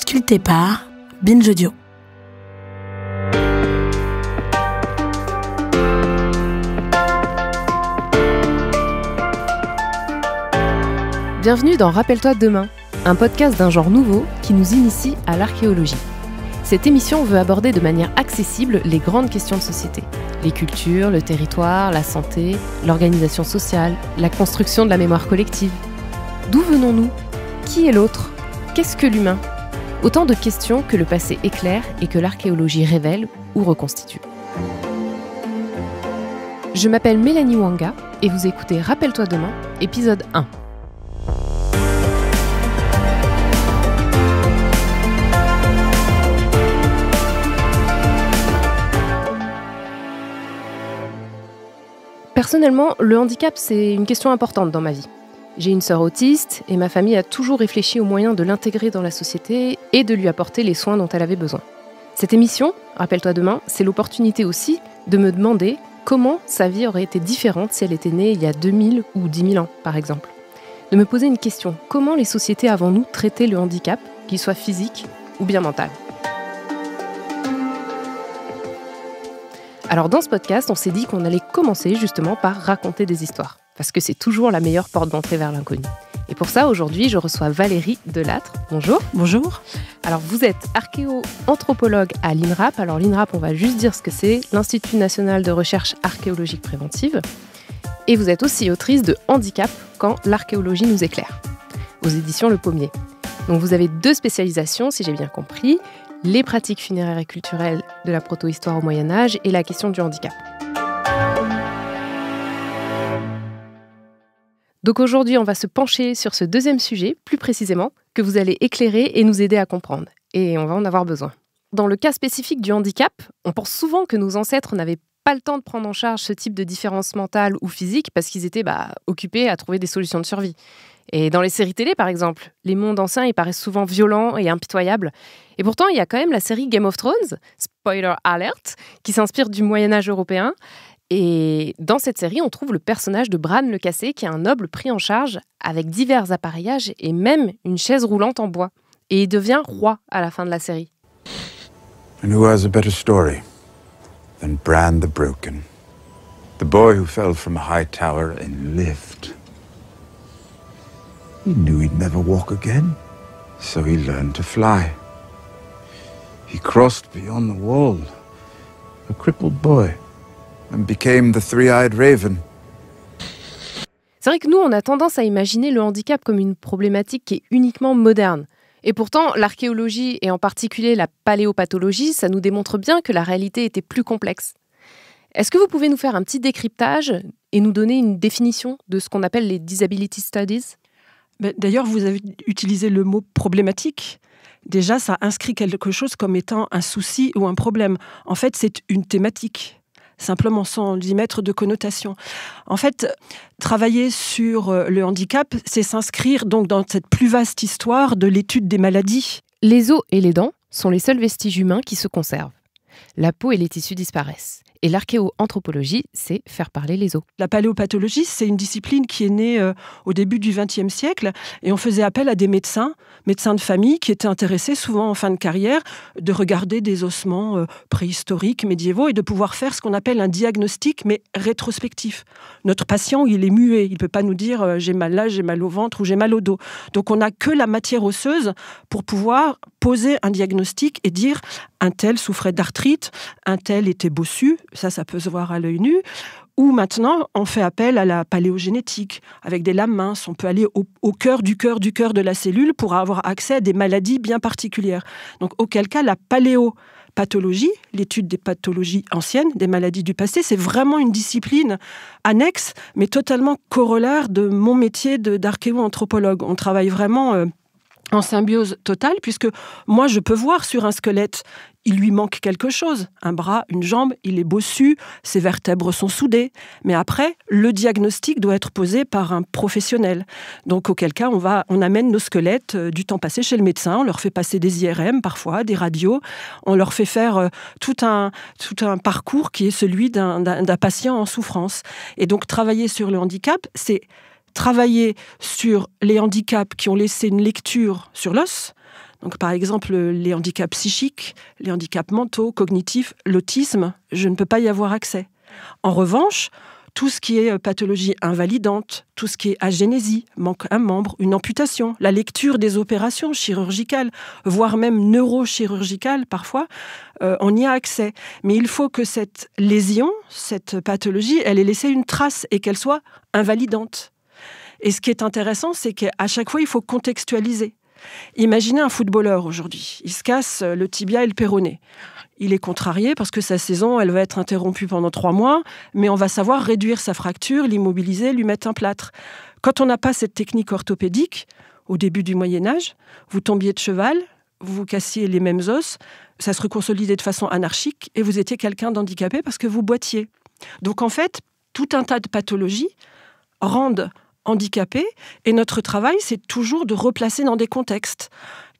Sculpté par Binge Audio. Bienvenue dans Rappelle-toi demain, un podcast d'un genre nouveau qui nous initie à l'archéologie. Cette émission veut aborder de manière accessible les grandes questions de société. Les cultures, le territoire, la santé, l'organisation sociale, la construction de la mémoire collective. D'où venons-nous ? Qui est l'autre ? Qu'est-ce que l'humain ? Autant de questions que le passé éclaire et que l'archéologie révèle ou reconstitue. Je m'appelle Mélanie Wanga et vous écoutez Rappelle-toi demain, épisode 1. Personnellement, le handicap, c'est une question importante dans ma vie. J'ai une sœur autiste et ma famille a toujours réfléchi aux moyens de l'intégrer dans la société et de lui apporter les soins dont elle avait besoin. Cette émission, Rappelle-toi demain, c'est l'opportunité aussi de me demander comment sa vie aurait été différente si elle était née il y a 2000 ou 10 000 ans, par exemple. De me poser une question, comment les sociétés avant nous traitaient le handicap, qu'il soit physique ou bien mental ? Alors dans ce podcast, on s'est dit qu'on allait commencer justement par raconter des histoires, parce que c'est toujours la meilleure porte d'entrée vers l'inconnu. Et pour ça, aujourd'hui, je reçois Valérie Delattre. Bonjour. Bonjour. Alors vous êtes archéo-anthropologue à l'INRAP. Alors l'INRAP, on va juste dire ce que c'est, l'Institut national de recherche archéologique préventive. Et vous êtes aussi autrice de Handicap, quand l'archéologie nous éclaire, aux éditions Le Pommier. Donc vous avez 2 spécialisations, si j'ai bien compris, les pratiques funéraires et culturelles de la proto-histoire au Moyen-Âge et la question du handicap. Donc aujourd'hui, on va se pencher sur ce 2e sujet, plus précisément, que vous allez éclairer et nous aider à comprendre. Et on va en avoir besoin. Dans le cas spécifique du handicap, on pense souvent que nos ancêtres n'avaient pas le temps de prendre en charge ce type de différence mentale ou physique parce qu'ils étaient occupés à trouver des solutions de survie. Et dans les séries télé, par exemple, les mondes anciens, ils paraissent souvent violents et impitoyables. Et pourtant, il y a quand même la série Game of Thrones, spoiler alert, qui s'inspire du Moyen-Âge européen. Et dans cette série, on trouve le personnage de Bran le Cassé, qui est un noble pris en charge avec divers appareillages et même une chaise roulante en bois. Et il devient roi à la fin de la série. And who has a better story than Bran the Broken, the boy who fell from a high tower and lived. He knew he'd never walk again, so he learned to fly. He crossed beyond the wall, a crippled boy, and became the three-eyed raven. C'est vrai que nous, on a tendance à imaginer le handicap comme une problématique qui est uniquement moderne. Et pourtant, l'archéologie, et en particulier la paléopathologie, ça nous démontre bien que la réalité était plus complexe. Est-ce que vous pouvez nous faire un petit décryptage et nous donner une définition de ce qu'on appelle les disability studies ? D'ailleurs, vous avez utilisé le mot problématique. Déjà, ça inscrit quelque chose comme étant un souci ou un problème. En fait, c'est une thématique, simplement sans y mettre de connotation. En fait, travailler sur le handicap, c'est s'inscrire donc dans cette plus vaste histoire de l'étude des maladies. Les os et les dents sont les seuls vestiges humains qui se conservent. La peau et les tissus disparaissent. Et l'archéo-anthropologie, c'est faire parler les os. La paléopathologie, c'est une discipline qui est née au début du XXe siècle et on faisait appel à des médecins de famille qui étaient intéressés, souvent en fin de carrière, de regarder des ossements préhistoriques, médiévaux et de pouvoir faire ce qu'on appelle un diagnostic, mais rétrospectif. Notre patient, il est muet. Il ne peut pas nous dire j'ai mal là, j'ai mal au ventre ou j'ai mal au dos. Donc on n'a que la matière osseuse pour pouvoir poser un diagnostic et dire un tel souffrait d'arthrite, un tel était bossu, ça peut se voir à l'œil nu, ou maintenant on fait appel à la paléogénétique, avec des lames minces, on peut aller au cœur de la cellule pour avoir accès à des maladies bien particulières. Donc auquel cas la paléopathologie, l'étude des pathologies anciennes, des maladies du passé, c'est vraiment une discipline annexe, mais totalement corollaire de mon métier d'archéo-anthropologue. On travaille vraiment en symbiose totale, puisque moi, je peux voir sur un squelette, il lui manque quelque chose. Un bras, une jambe, il est bossu, ses vertèbres sont soudées. Mais après, le diagnostic doit être posé par un professionnel. Donc, auquel cas, on amène nos squelettes du temps passé chez le médecin, on leur fait passer des IRM parfois, des radios, on leur fait faire tout un parcours qui est celui d'un patient en souffrance. Et donc, travailler sur le handicap, c'est travailler sur les handicaps qui ont laissé une lecture sur l'os, Donc, par exemple, les handicaps psychiques, les handicaps mentaux, cognitifs, l'autisme, je ne peux pas y avoir accès. En revanche, tout ce qui est pathologie invalidante, tout ce qui est agénésie, manque un membre, une amputation, la lecture des opérations chirurgicales, voire même neurochirurgicales parfois, on y a accès. Mais il faut que cette lésion, cette pathologie, elle ait laissé une trace et qu'elle soit invalidante. Et ce qui est intéressant, c'est qu'à chaque fois, il faut contextualiser. Imaginez un footballeur aujourd'hui, il se casse le tibia et le péroné. Il est contrarié parce que sa saison, elle va être interrompue pendant 3 mois, mais on va savoir réduire sa fracture, l'immobiliser, lui mettre un plâtre. Quand on n'a pas cette technique orthopédique, au début du Moyen-Âge, vous tombiez de cheval, vous vous cassiez les mêmes os, ça se reconsolidait de façon anarchique et vous étiez quelqu'un d'handicapé parce que vous boitiez. Donc en fait, tout un tas de pathologies rendent handicapés et notre travail, c'est toujours de replacer dans des contextes.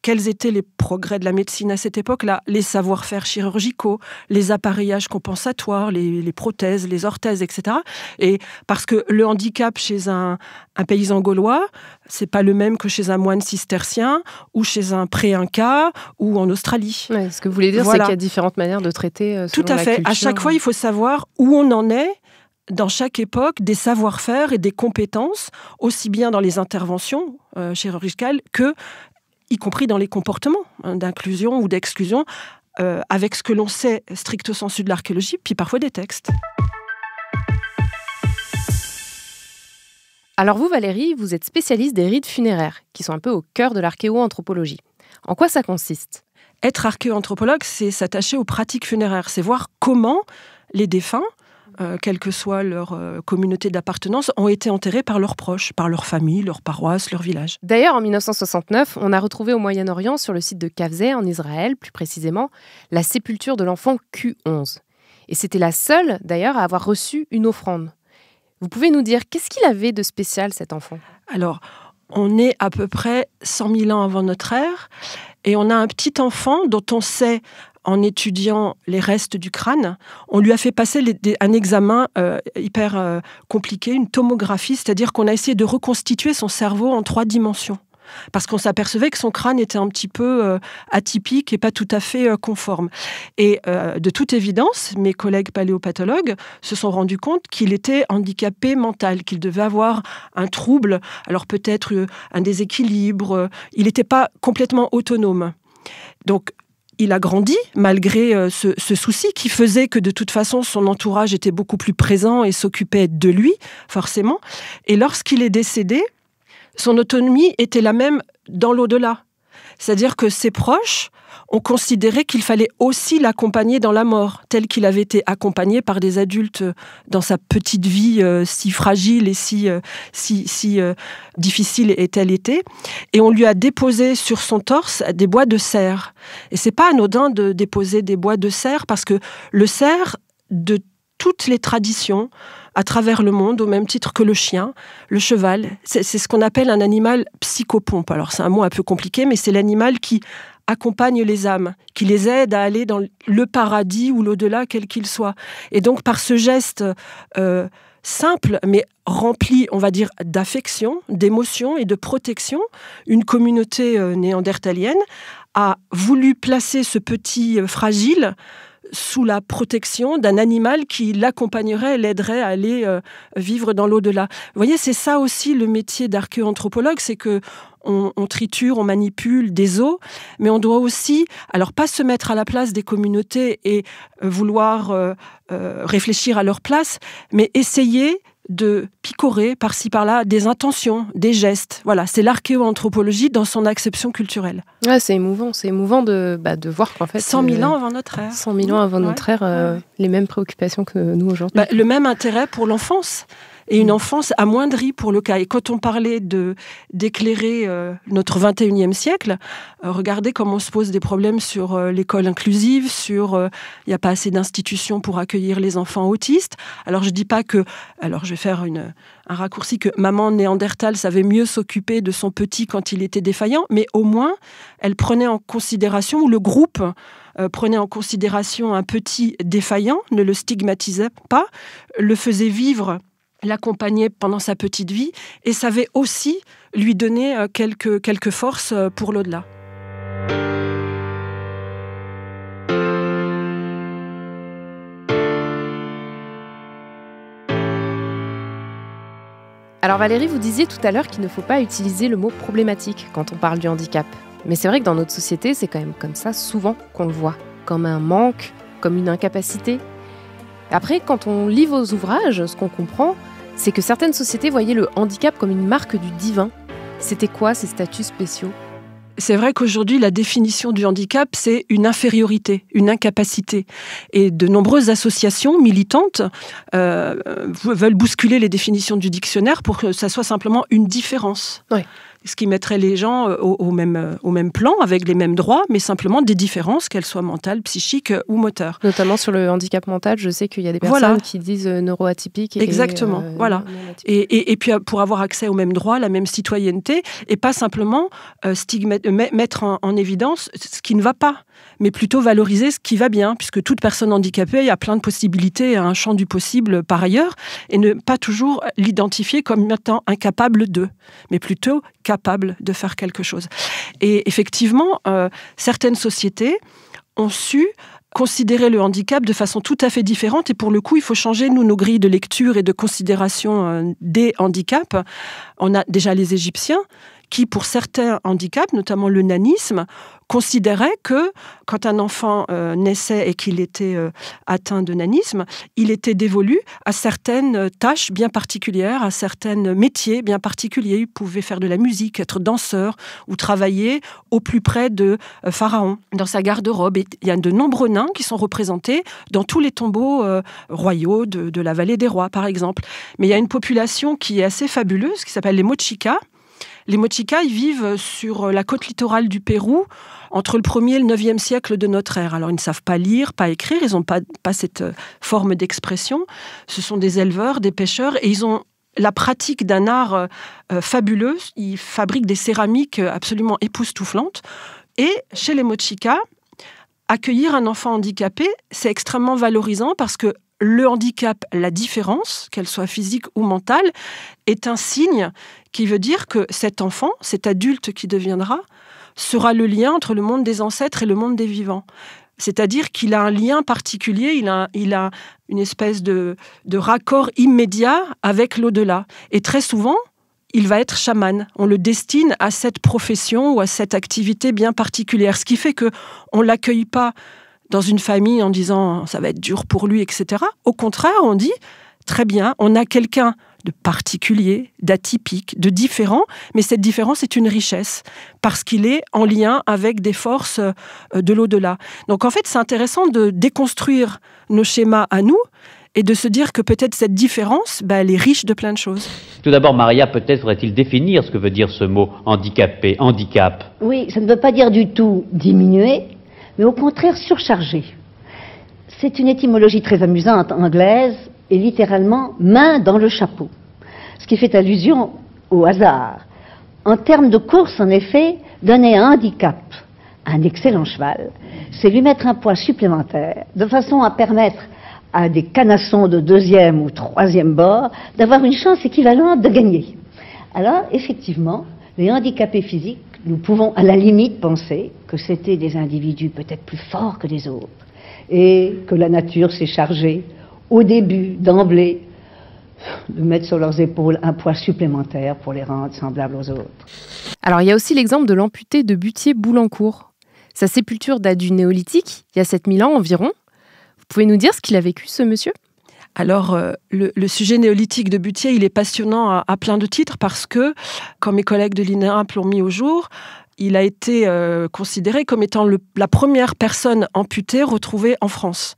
Quels étaient les progrès de la médecine à cette époque-là? Les savoir-faire chirurgicaux, les appareillages compensatoires, les prothèses, les orthèses, etc. Et parce que le handicap chez un paysan gaulois, c'est pas le même que chez un moine cistercien ou chez un pré-inca ou en Australie. Ouais, ce que vous voulez dire, c'est qu'il y a différentes manières de traiter selon Tout à la fait. culture. À chaque fois, il faut savoir où on en est dans chaque époque, des savoir-faire et des compétences, aussi bien dans les interventions chirurgicales que y compris dans les comportements d'inclusion ou d'exclusion, avec ce que l'on sait stricto sensu de l'archéologie, puis parfois des textes. Alors vous, Valérie, vous êtes spécialiste des rites funéraires, qui sont un peu au cœur de l'archéo-anthropologie. En quoi ça consiste ? Être archéo-anthropologue, c'est s'attacher aux pratiques funéraires, c'est voir comment les défunts, quelle que soit leur communauté d'appartenance, ont été enterrés par leurs proches, par leur famille, leur paroisse, leur village. D'ailleurs, en 1969, on a retrouvé au Moyen-Orient, sur le site de Kafzeh, en Israël, plus précisément, la sépulture de l'enfant Q11. Et c'était la seule, d'ailleurs, à avoir reçu une offrande. Vous pouvez nous dire, qu'est-ce qu'il avait de spécial, cet enfant ? Alors, on est à peu près 100 000 ans avant notre ère, et on a un petit enfant dont on sait, en étudiant les restes du crâne, on lui a fait passer un examen hyper compliqué, une tomographie, c'est-à-dire qu'on a essayé de reconstituer son cerveau en 3 dimensions. Parce qu'on s'apercevait que son crâne était un petit peu atypique et pas tout à fait conforme. Et de toute évidence, mes collègues paléopathologues se sont rendus compte qu'il était handicapé mental, qu'il devait avoir un trouble, alors peut-être un déséquilibre, il n'était pas complètement autonome. Donc, il a grandi malgré ce souci qui faisait que de toute façon son entourage était beaucoup plus présent et s'occupait de lui, forcément. Et lorsqu'il est décédé, son autonomie était la même dans l'au-delà. C'est-à-dire que ses proches ont considéré qu'il fallait aussi l'accompagner dans la mort, tel qu'il avait été accompagné par des adultes dans sa petite vie si fragile et si difficile est-elle été. Et on lui a déposé sur son torse des bois de cerf. Et c'est pas anodin de déposer des bois de cerf parce que le cerf, de toutes les traditions à travers le monde, au même titre que le chien, le cheval, c'est ce qu'on appelle un animal psychopompe. Alors c'est un mot un peu compliqué, mais c'est l'animal qui accompagne les âmes, qui les aide à aller dans le paradis ou l'au-delà, quel qu'il soit. Et donc par ce geste simple, mais rempli, on va dire, d'affection, d'émotion et de protection, une communauté néandertalienne a voulu placer ce petit fragile sous la protection d'un animal qui l'accompagnerait, l'aiderait à aller vivre dans l'au-delà. Vous voyez, c'est ça aussi le métier d'archéoanthropologue, c'est que on triture, on manipule des os, mais on doit aussi, alors pas se mettre à la place des communautés et vouloir réfléchir à leur place, mais essayer de picorer par-ci par-là des intentions, des gestes. Voilà, c'est l'archéoanthropologie dans son acception culturelle. Ouais, c'est émouvant de voir qu'en fait... 100 000 ans avant notre ère. 100 000 ans avant notre ère, les mêmes préoccupations que nous aujourd'hui. Le même intérêt pour l'enfance. Et une enfance amoindrie pour le cas. Et quand on parlait d'éclairer notre 21e siècle, regardez comment on se pose des problèmes sur l'école inclusive, sur il n'y a pas assez d'institutions pour accueillir les enfants autistes. Alors je dis pas que, alors je vais faire un raccourci, que maman néandertale savait mieux s'occuper de son petit quand il était défaillant, mais au moins elle prenait en considération, ou le groupe prenait en considération un petit défaillant, ne le stigmatisait pas, le faisait vivre, l'accompagnait pendant sa petite vie et savait aussi lui donner quelques forces pour l'au-delà. Alors Valérie, vous disiez tout à l'heure qu'il ne faut pas utiliser le mot problématique quand on parle du handicap. Mais c'est vrai que dans notre société, c'est quand même comme ça souvent qu'on le voit, comme un manque, comme une incapacité. Après, quand on lit vos ouvrages, ce qu'on comprend, c'est que certaines sociétés voyaient le handicap comme une marque du divin. C'était quoi ces statuts spéciaux ? C'est vrai qu'aujourd'hui, la définition du handicap, c'est une infériorité, une incapacité. Et de nombreuses associations militantes veulent bousculer les définitions du dictionnaire pour que ça soit simplement une différence. Oui. Ce qui mettrait les gens au même plan, avec les mêmes droits, mais simplement des différences, qu'elles soient mentales, psychiques ou moteurs. Notamment sur le handicap mental, je sais qu'il y a des personnes qui disent neuroatypiques. Exactement, voilà. Et puis pour avoir accès aux mêmes droits, la même citoyenneté, et pas simplement mettre en évidence ce qui ne va pas, mais plutôt valoriser ce qui va bien, puisque toute personne handicapée a plein de possibilités, a un champ du possible par ailleurs, et ne pas toujours l'identifier comme étant incapable de, mais plutôt capable de faire quelque chose. Et effectivement, certaines sociétés ont su considérer le handicap de façon tout à fait différente, et pour le coup, il faut changer nos grilles de lecture et de considération des handicaps. On a déjà les Égyptiens, qui, pour certains handicaps, notamment le nanisme, considéraient que quand un enfant naissait et qu'il était atteint de nanisme, il était dévolu à certaines tâches bien particulières, à certains métiers bien particuliers. Il pouvait faire de la musique, être danseur ou travailler au plus près de Pharaon, dans sa garde-robe. Et il y a de nombreux nains qui sont représentés dans tous les tombeaux royaux de la vallée des rois, par exemple. Mais il y a une population qui est assez fabuleuse, qui s'appelle les Mochica. Les Mochica, ils vivent sur la côte littorale du Pérou, entre le 1er et le 9e siècle de notre ère. Alors, ils ne savent pas lire, pas écrire, ils n'ont pas cette forme d'expression. Ce sont des éleveurs, des pêcheurs, et ils ont la pratique d'un art fabuleux. Ils fabriquent des céramiques absolument époustouflantes. Et chez les Mochica, accueillir un enfant handicapé, c'est extrêmement valorisant parce que le handicap, la différence, qu'elle soit physique ou mentale, est un signe qui veut dire que cet enfant, cet adulte qui deviendra, sera le lien entre le monde des ancêtres et le monde des vivants. C'est-à-dire qu'il a un lien particulier, il a une espèce de raccord immédiat avec l'au-delà. Et très souvent, il va être chaman. On le destine à cette profession ou à cette activité bien particulière. Ce qui fait qu'on ne l'accueille pas dans une famille en disant « ça va être dur pour lui », etc. Au contraire, on dit « très bien, on a quelqu'un de particulier, d'atypique, de différent, mais cette différence est une richesse parce qu'il est en lien avec des forces de l'au-delà. » Donc en fait, c'est intéressant de déconstruire nos schémas à nous et de se dire que peut-être cette différence, elle est riche de plein de choses. Tout d'abord, Maria, peut-être faudrait-il définir ce que veut dire ce mot handicapé, handicap. Oui, ça ne veut pas dire du tout diminuer, mais au contraire surchargé. C'est une étymologie très amusante anglaise, et littéralement « main dans le chapeau », ce qui fait allusion au hasard. En termes de course, en effet, donner un handicap à un excellent cheval, c'est lui mettre un poids supplémentaire, de façon à permettre à des canassons de 2e ou 3e bord d'avoir une chance équivalente de gagner. Alors, effectivement, les handicapés physiques, nous pouvons à la limite penser que c'était des individus peut-être plus forts que les autres et que la nature s'est chargée, au début, d'emblée, de mettre sur leurs épaules un poids supplémentaire pour les rendre semblables aux autres. Alors, il y a aussi l'exemple de l'amputé de Buttier-Boulancourt. Sa sépulture date du néolithique, il y a 7000 ans environ. Vous pouvez nous dire ce qu'il a vécu, ce monsieur ? Alors, le sujet néolithique de Buttier, il est passionnant à plein de titres parce que, comme mes collègues de l'INERAP l'ont mis au jour, il a été considéré comme étant la première personne amputée retrouvée en France.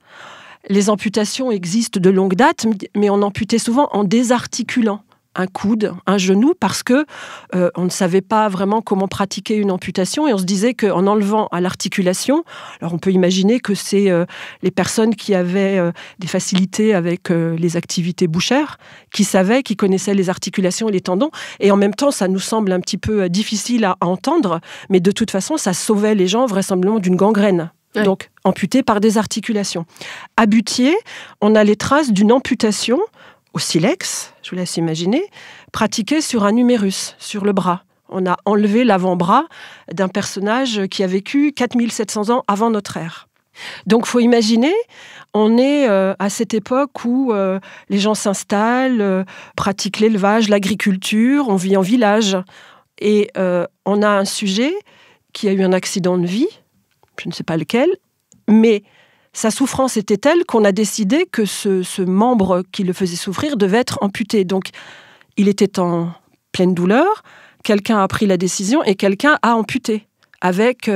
Les amputations existent de longue date, mais on amputait souvent en désarticulant un coude, un genou, parce que on ne savait pas vraiment comment pratiquer une amputation et on se disait qu'en enlevant à l'articulation, alors on peut imaginer que c'est les personnes qui avaient des facilités avec les activités bouchères, qui connaissaient les articulations et les tendons, et en même temps ça nous semble un petit peu difficile à entendre, mais de toute façon ça sauvait les gens vraisemblablement d'une gangrène. Ouais. Donc amputés par des articulations. À Buttier, on a les traces d'une amputation au silex, je vous laisse imaginer, pratiqué sur un humérus, sur le bras. On a enlevé l'avant-bras d'un personnage qui a vécu 4700 ans avant notre ère. Donc, il faut imaginer On est à cette époque où les gens s'installent, pratiquent l'élevage, l'agriculture, on vit en village. Et on a un sujet qui a eu un accident de vie, je ne sais pas lequel, mais sa souffrance était telle qu'on a décidé que ce membre qui le faisait souffrir devait être amputé. Donc, il était en pleine douleur, quelqu'un a pris la décision et quelqu'un a amputé avec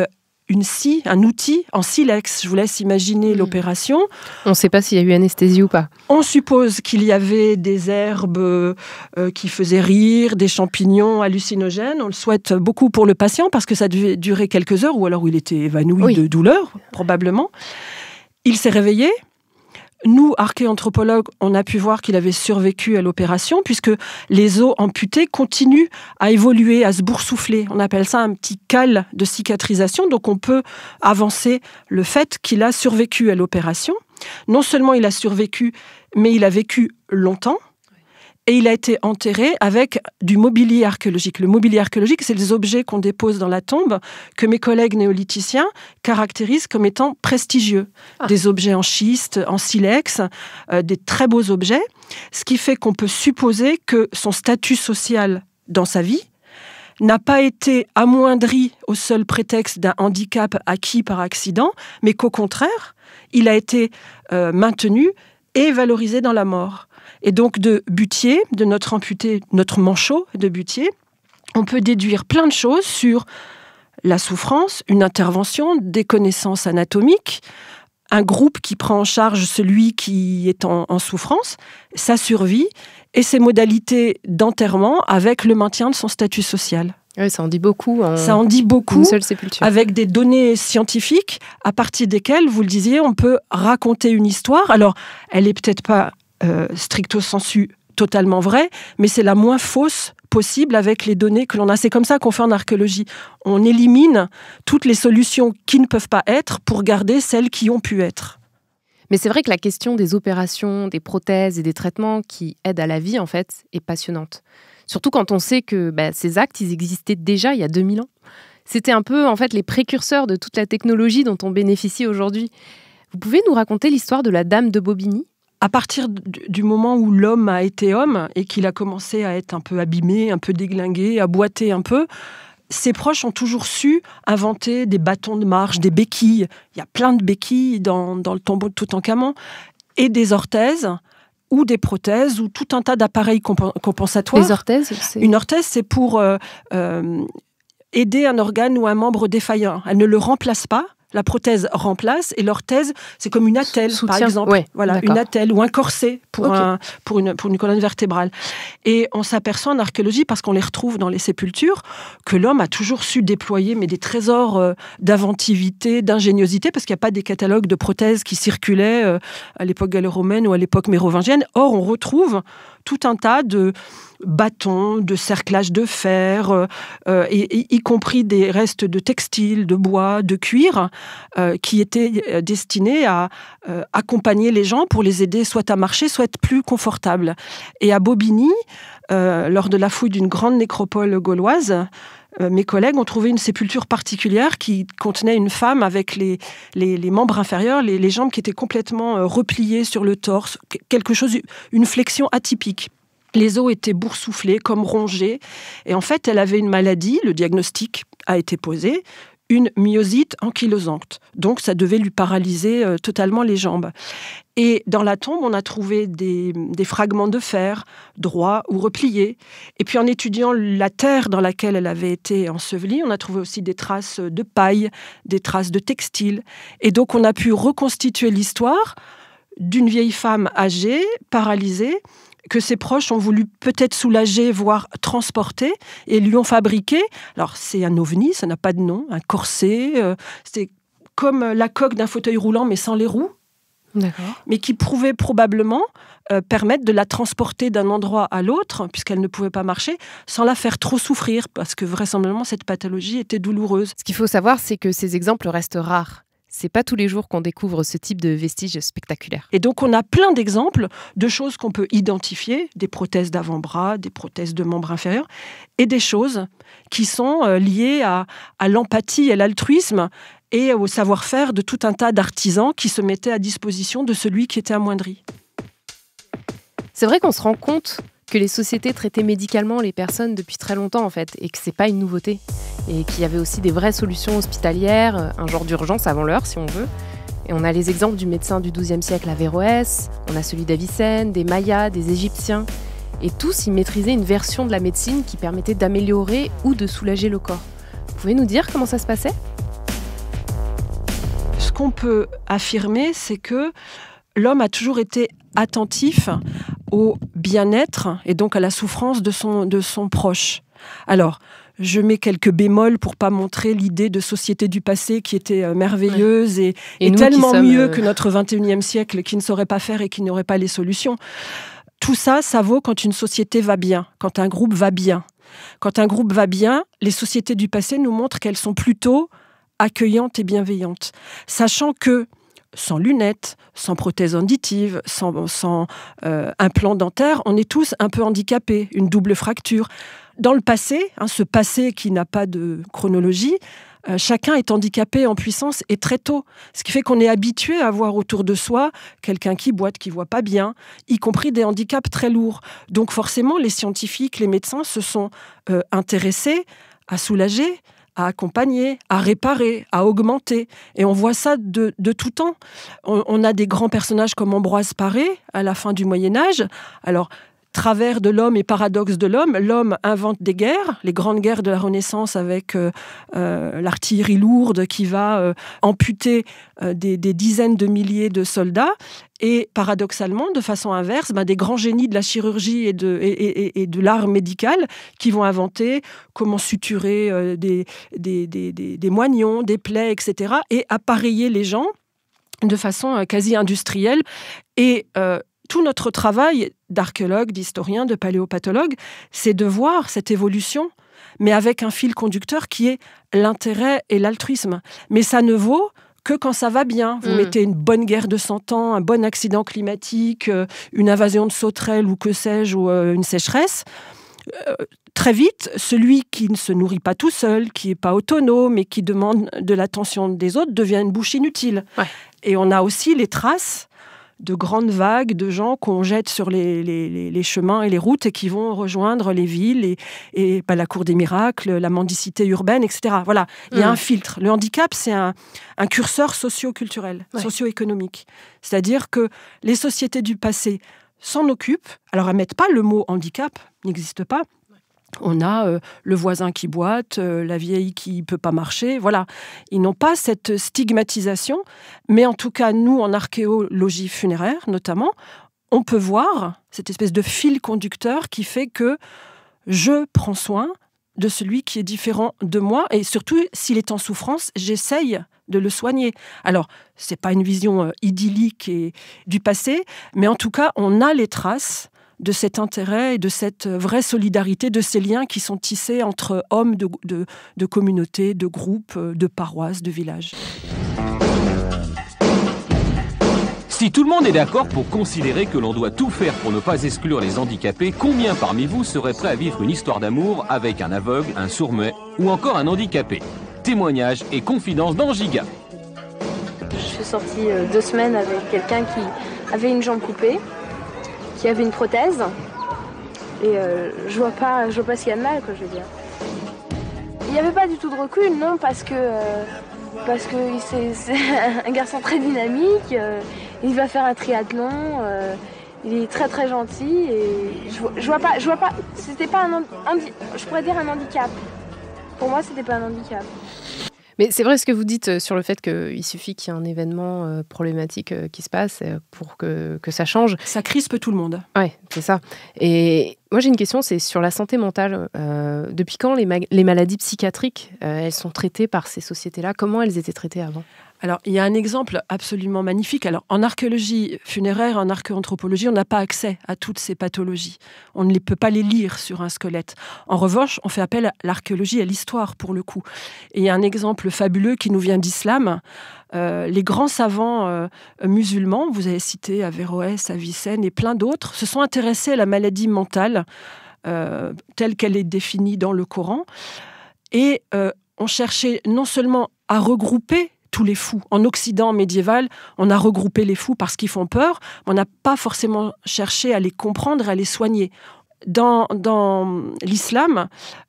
un outil en silex. Je vous laisse imaginer l'opération. On ne sait pas s'il y a eu anesthésie ou pas. On suppose qu'il y avait des herbes qui faisaient rire, des champignons hallucinogènes. On le souhaite beaucoup pour le patient parce que ça devait durer quelques heures ou alors il était évanoui de douleur, probablement. Il s'est réveillé. Nous, archéanthropologues, on a pu voir qu'il avait survécu à l'opération puisque les os amputés continuent à évoluer, à se boursoufler. On appelle ça un petit cal de cicatrisation. Donc, on peut avancer le fait qu'il a survécu à l'opération. Non seulement il a survécu, mais il a vécu longtemps. Et il a été enterré avec du mobilier archéologique. Le mobilier archéologique, c'est les objets qu'on dépose dans la tombe que mes collègues néolithiciens caractérisent comme étant prestigieux. Des objets en schiste, en silex, des très beaux objets. Ce qui fait qu'on peut supposer que son statut social dans sa vie n'a pas été amoindri au seul prétexte d'un handicap acquis par accident, mais qu'au contraire, il a été maintenu et valorisé dans la mort. Et donc de Buthier, de notre amputé, notre manchot de Buthier, on peut déduire plein de choses sur la souffrance, une intervention, des connaissances anatomiques, un groupe qui prend en charge celui qui est en souffrance, sa survie et ses modalités d'enterrement avec le maintien de son statut social. Oui, ça en dit beaucoup. Ça en dit beaucoup, une seule sépulture. avec des données scientifiques à partir desquelles, vous le disiez, on peut raconter une histoire. Alors, elle n'est peut-être pas stricto sensu totalement vraie, mais c'est la moins fausse possible avec les données que l'on a. C'est comme ça qu'on fait en archéologie. On élimine toutes les solutions qui ne peuvent pas être pour garder celles qui ont pu être. Mais c'est vrai que la question des opérations, des prothèses et des traitements qui aident à la vie, en fait, est passionnante. Surtout quand on sait que ces actes, ils existaient déjà il y a 2000 ans. C'était un peu, en fait, les précurseurs de toute la technologie dont on bénéficie aujourd'hui. Vous pouvez nous raconter l'histoire de la Dame de Bobigny ? À partir du moment où l'homme a été homme et qu'il a commencé à être un peu abîmé, un peu déglingué, à boiter un peu, ses proches ont toujours su inventer des bâtons de marche, des béquilles. Il y a plein de béquilles dans le tombeau de Toutankhamon, et des orthèses, ou des prothèses, ou tout un tas d'appareils compensatoires. Les orthèses, Une orthèse, c'est pour aider un organe ou un membre défaillant. Elle ne le remplace pas. La prothèse remplace, et l'orthèse, c'est comme une attelle, par exemple. Ouais, voilà, une attelle ou un corset pour une colonne vertébrale. Et on s'aperçoit en archéologie, parce qu'on les retrouve dans les sépultures, que l'homme a toujours su déployer des trésors d'inventivité, d'ingéniosité, parce qu'il n'y a pas des catalogues de prothèses qui circulaient à l'époque gallo-romaine ou à l'époque mérovingienne. Or, on retrouve tout un tas de bâtons, de cerclages de fer, y compris des restes de textiles, de bois, de cuir, qui étaient destinés à accompagner les gens pour les aider soit à marcher, soit à être plus confortables. Et à Bobigny, lors de la fouille d'une grande nécropole gauloise, mes collègues ont trouvé une sépulture particulière qui contenait une femme avec les membres inférieurs, les jambes qui étaient complètement repliées sur le torse, une flexion atypique. Les os étaient boursouflés, comme rongés. Et en fait, elle avait une maladie, le diagnostic a été posé, une myosite ankylosante. Donc, ça devait lui paralyser totalement les jambes. Et dans la tombe, on a trouvé des fragments de fer, droits ou repliés. Et puis, en étudiant la terre dans laquelle elle avait été ensevelie, on a trouvé aussi des traces de paille, des traces de textile. Et donc, on a pu reconstituer l'histoire d'une vieille femme âgée, paralysée, que ses proches ont voulu peut-être soulager, voire transporter, et lui ont fabriqué, alors c'est un ovni, ça n'a pas de nom, un corset, c'est comme la coque d'un fauteuil roulant, mais sans les roues, mais qui pouvait probablement permettre de la transporter d'un endroit à l'autre, puisqu'elle ne pouvait pas marcher, sans la faire trop souffrir, parce que vraisemblablement cette pathologie était douloureuse. Ce qu'il faut savoir, c'est que ces exemples restent rares. C'est pas tous les jours qu'on découvre ce type de vestiges spectaculaires. Et donc, on a plein d'exemples de choses qu'on peut identifier, des prothèses d'avant-bras, des prothèses de membres inférieurs, et des choses qui sont liées à l'empathie et l'altruisme, et au savoir-faire de tout un tas d'artisans qui se mettaient à disposition de celui qui était amoindri. C'est vrai qu'on se rend compte que les sociétés traitaient médicalement les personnes depuis très longtemps en fait, et que c'est pas une nouveauté. Et qu'il y avait aussi des vraies solutions hospitalières, un genre d'urgence avant l'heure si on veut. Et on a les exemples du médecin du XIIe siècle Averroès, on a celui d'Avicenne, des Mayas, des Égyptiens. Et tous, ils maîtrisaient une version de la médecine qui permettait d'améliorer ou de soulager le corps. Vous pouvez nous dire comment ça se passait ? Ce qu'on peut affirmer, c'est que l'homme a toujours été attentif au bien-être et donc à la souffrance de son proche. Alors, je mets quelques bémols pour pas montrer l'idée de société du passé qui était merveilleuse et tellement mieux que notre 21e siècle qui ne saurait pas faire et qui n'aurait pas les solutions. Tout ça, ça vaut quand une société va bien, quand un groupe va bien. Quand un groupe va bien, les sociétés du passé nous montrent qu'elles sont plutôt accueillantes et bienveillantes. Sachant que sans lunettes, sans prothèse auditive, sans implant dentaire, on est tous un peu handicapés, une double fracture. Dans le passé, ce passé qui n'a pas de chronologie, chacun est handicapé en puissance et très tôt. Ce qui fait qu'on est habitué à voir autour de soi quelqu'un qui boite, qui voit pas bien, y compris des handicaps très lourds. Donc forcément, les scientifiques, les médecins se sont intéressés à soulager, à accompagner, à réparer, à augmenter. Et on voit ça de tout temps. On a des grands personnages comme Ambroise Paré, à la fin du Moyen-Âge. Alors, travers de l'homme et paradoxe de l'homme, l'homme invente des guerres, les grandes guerres de la Renaissance avec l'artillerie lourde qui va amputer des dizaines de milliers de soldats. Et paradoxalement, de façon inverse, des grands génies de la chirurgie et de l'art médical qui vont inventer comment suturer des moignons, des plaies, etc. et appareiller les gens de façon quasi industrielle. Et tout notre travail d'archéologue, d'historien, de paléopathologue, c'est de voir cette évolution, mais avec un fil conducteur qui est l'intérêt et l'altruisme. Mais ça ne vaut que quand ça va bien. Vous mettez une bonne guerre de 100 ans, un bon accident climatique, une invasion de sauterelles ou que sais-je, ou une sécheresse. Très vite, celui qui ne se nourrit pas tout seul, qui n'est pas autonome et qui demande de l'attention des autres devient une bouche inutile. Ouais. Et on a aussi les traces de grandes vagues de gens qu'on jette sur les chemins et les routes et qui vont rejoindre les villes et la cour des miracles, la mendicité urbaine, etc. Voilà, il y a un filtre. Le handicap, c'est un curseur socio-culturel, socio-économique. C'est-à-dire que les sociétés du passé s'en occupent. Alors, elles ne mettent pas le mot handicap, n'existe pas. On a le voisin qui boite, la vieille qui ne peut pas marcher. Voilà. Ils n'ont pas cette stigmatisation. Mais en tout cas, nous, en archéologie funéraire, notamment, on peut voir cette espèce de fil conducteur qui fait que je prends soin de celui qui est différent de moi. Et surtout, s'il est en souffrance, j'essaye de le soigner. Alors, ce n'est pas une vision idyllique et du passé, mais en tout cas, on a les traces de cet intérêt et de cette vraie solidarité, de ces liens qui sont tissés entre hommes de communautés, de groupes, de paroisses, de villages. Si tout le monde est d'accord pour considérer que l'on doit tout faire pour ne pas exclure les handicapés, combien parmi vous seraient prêts à vivre une histoire d'amour avec un aveugle, un sourd-muet ou encore un handicapé? Témoignages et confidences dans Giga. Je suis sortie 2 semaines avec quelqu'un qui avait une jambe coupée, qui avait une prothèse, et je vois pas ce qu'il y a de mal, quoi, je veux dire. Il n'y avait pas du tout de recul, non, parce que c'est un garçon très dynamique, il va faire un triathlon, il est très très gentil, et je vois pas, c'était pas je pourrais dire un handicap. Pour moi, c'était pas un handicap. Mais c'est vrai ce que vous dites sur le fait qu'il suffit qu'il y ait un événement problématique qui se passe pour que ça change. Ça crispe tout le monde. Oui, c'est ça. Et moi, j'ai une question, c'est sur la santé mentale. Depuis quand les maladies psychiatriques, elles sont traitées par ces sociétés-là? Comment elles étaient traitées avant? Alors, il y a un exemple absolument magnifique. Alors, en archéologie funéraire, en archéanthropologie, on n'a pas accès à toutes ces pathologies. On ne peut pas les lire sur un squelette. En revanche, on fait appel à l'archéologie et à l'histoire, pour le coup. Et il y a un exemple fabuleux qui nous vient d'islam. Les grands savants musulmans, vous avez cité Averroès, Avicenne et plein d'autres, se sont intéressés à la maladie mentale telle qu'elle est définie dans le Coran et ont cherché non seulement à regrouper tous les fous. En Occident médiéval, on a regroupé les fous parce qu'ils font peur, mais on n'a pas forcément cherché à les comprendre et à les soigner. Dans l'islam,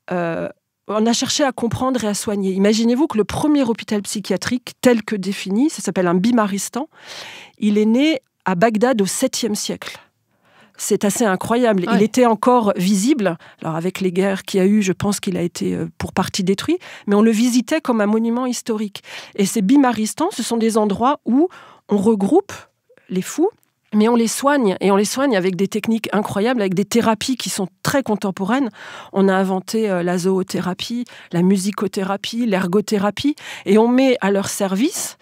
on a cherché à comprendre et à soigner. Imaginez-vous que le premier hôpital psychiatrique, tel que défini, ça s'appelle un bimaristan, il est né à Bagdad au 7e siècle. C'est assez incroyable. Ouais. Il était encore visible. Alors avec les guerres qu'il y a eu, je pense qu'il a été pour partie détruit, mais on le visitait comme un monument historique. Et ces bimaristans, ce sont des endroits où on regroupe les fous, mais on les soigne, et on les soigne avec des techniques incroyables, avec des thérapies qui sont très contemporaines. On a inventé la zoothérapie, la musicothérapie, l'ergothérapie, et on met à leur service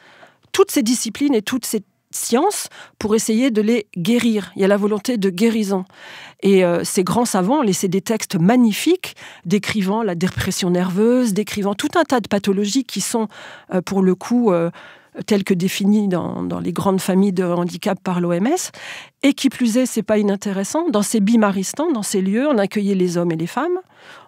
toutes ces disciplines et toutes ces sciences pour essayer de les guérir. Il y a la volonté de guérison. Et ces grands savants ont laissé des textes magnifiques décrivant la dépression nerveuse, décrivant tout un tas de pathologies qui sont, pour le coup, telles que définies dans les grandes familles de handicap par l'OMS. Et qui plus est, c'est pas inintéressant, dans ces bimaristans, dans ces lieux, on accueillait les hommes et les femmes,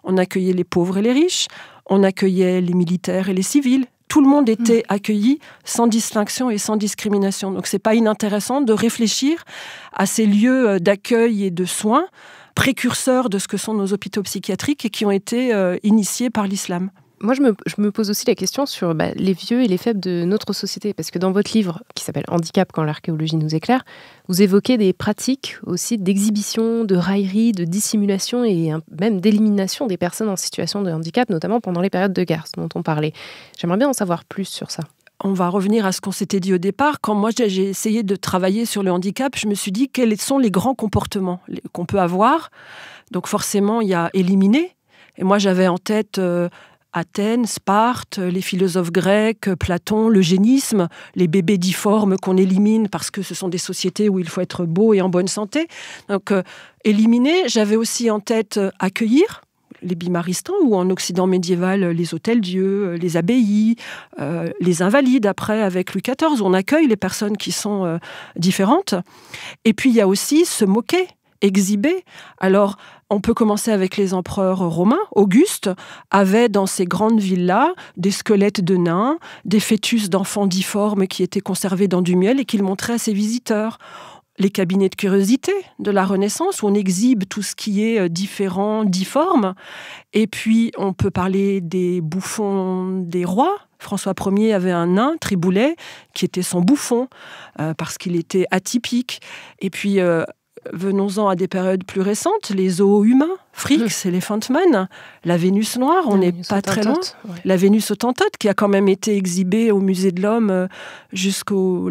on accueillait les pauvres et les riches, on accueillait les militaires et les civils. Tout le monde était accueilli sans distinction et sans discrimination. Donc c'est pas inintéressant de réfléchir à ces lieux d'accueil et de soins précurseurs de ce que sont nos hôpitaux psychiatriques et qui ont été initiés par l'islam. Moi, je me pose aussi la question sur les vieux et les faibles de notre société. Parce que dans votre livre, qui s'appelle « Handicap quand l'archéologie nous éclaire », vous évoquez des pratiques aussi d'exhibition, de raillerie, de dissimulation et même d'élimination des personnes en situation de handicap, notamment pendant les périodes de guerre dont on parlait. J'aimerais bien en savoir plus sur ça. On va revenir à ce qu'on s'était dit au départ. Quand moi, j'ai essayé de travailler sur le handicap, je me suis dit quels sont les grands comportements qu'on peut avoir. Donc forcément, il y a éliminer. Et moi, j'avais en tête Athènes, Sparte, les philosophes grecs, Platon, l'eugénisme, les bébés difformes qu'on élimine parce que ce sont des sociétés où il faut être beau et en bonne santé. Donc, éliminer. J'avais aussi en tête accueillir. Les bimaristans, ou en Occident médiéval, les hôtels-dieux, les abbayes, les invalides, après, avec Louis XIV, on accueille les personnes qui sont différentes. Et puis, il y a aussi se moquer, exhiber. Alors, on peut commencer avec les empereurs romains. Auguste avait dans ces grandes villas des squelettes de nains, des fœtus d'enfants difformes qui étaient conservés dans du miel et qu'il montrait à ses visiteurs. Les cabinets de curiosité de la Renaissance, où on exhibe tout ce qui est différent, difforme. Et puis, on peut parler des bouffons des rois. François Ier avait un nain, Triboulet, qui était son bouffon, parce qu'il était atypique. Et puis, venons-en à des périodes plus récentes, les zoos humains, Frix, Elephant Man, la Vénus noire, on n'est pas très loin. Ouais. La Vénus hottentote, qui a quand même été exhibée au Musée de l'Homme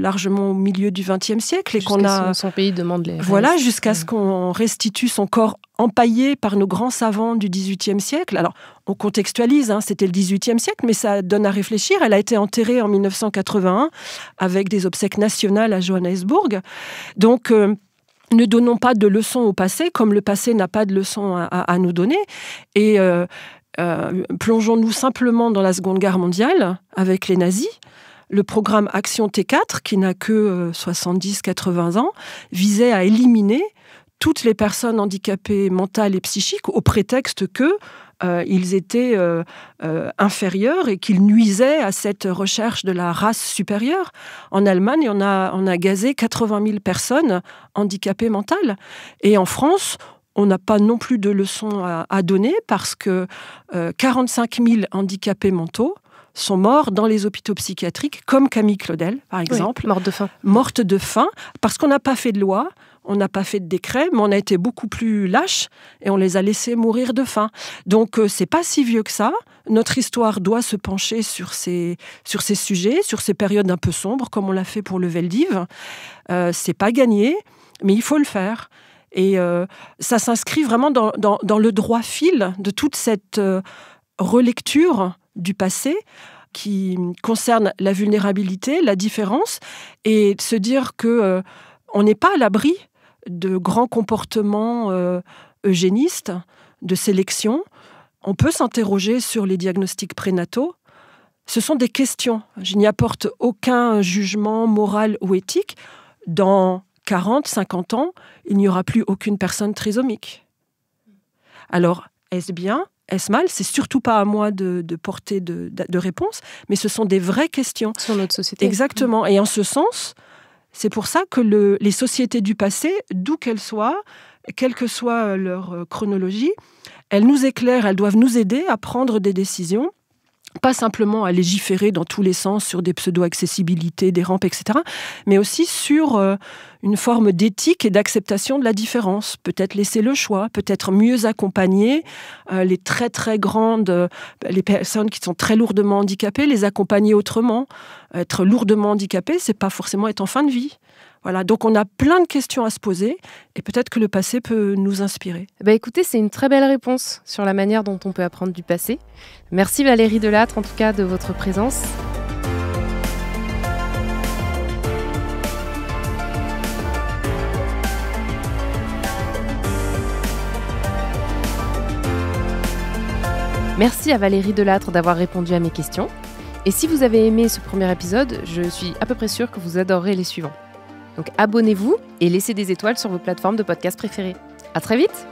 largement au milieu du XXe siècle. Et qu'on a son pays demande les... Voilà, jusqu'à ce qu'on restitue son corps empaillé par nos grands savants du XVIIIe siècle. Alors, on contextualise, c'était le XVIIIe siècle, mais ça donne à réfléchir. Elle a été enterrée en 1981 avec des obsèques nationales à Johannesburg. Donc, ne donnons pas de leçons au passé, comme le passé n'a pas de leçons à nous donner. Et plongeons-nous simplement dans la Seconde Guerre mondiale avec les nazis. Le programme Action T4, qui n'a que 70-80 ans, visait à éliminer toutes les personnes handicapées mentales et psychiques au prétexte qu'ils étaient inférieurs et qu'ils nuisaient à cette recherche de la race supérieure. En Allemagne, on a gazé 80 000 personnes handicapées mentales. Et en France, on n'a pas non plus de leçons à donner parce que 45 000 handicapés mentaux sont morts dans les hôpitaux psychiatriques, comme Camille Claudel, par exemple. Oui, morte de faim. Morte de faim, parce qu'on n'a pas fait de loi, on n'a pas fait de décret, mais on a été beaucoup plus lâches et on les a laissés mourir de faim. Donc, c'est pas si vieux que ça. Notre histoire doit se pencher sur ces sujets, sur ces périodes un peu sombres, comme on l'a fait pour le Veldiv. C'est pas gagné, mais il faut le faire. Et ça s'inscrit vraiment dans le droit fil de toute cette relecture du passé qui concerne la vulnérabilité, la différence, et de se dire que on n'est pas à l'abri de grands comportements eugénistes, de sélection. On peut s'interroger sur les diagnostics prénataux. Ce sont des questions. Je n'y apporte aucun jugement moral ou éthique. Dans 40, 50 ans, il n'y aura plus aucune personne trisomique. Alors, est-ce bien? est-ce mal ? C'est surtout pas à moi de porter de réponse, mais ce sont des vraies questions. Sur notre société. Exactement. Et en ce sens, c'est pour ça que les sociétés du passé, d'où qu'elles soient, quelle que soit leur chronologie, elles nous éclairent, elles doivent nous aider à prendre des décisions, pas simplement à légiférer dans tous les sens sur des pseudo-accessibilités, des rampes, etc., mais aussi sur une forme d'éthique et d'acceptation de la différence. Peut-être laisser le choix, peut-être mieux accompagner les très très grandes, les personnes qui sont très lourdement handicapées, les accompagner autrement. Être lourdement handicapé, c'est pas forcément être en fin de vie. Voilà, donc on a plein de questions à se poser et peut-être que le passé peut nous inspirer. Écoutez, c'est une très belle réponse sur la manière dont on peut apprendre du passé. Merci Valérie Delattre, en tout cas, de votre présence. Merci à Valérie Delattre d'avoir répondu à mes questions. Et si vous avez aimé ce premier épisode, je suis à peu près sûre que vous adorerez les suivants. Donc abonnez-vous et laissez des étoiles sur vos plateformes de podcast préférées. À très vite!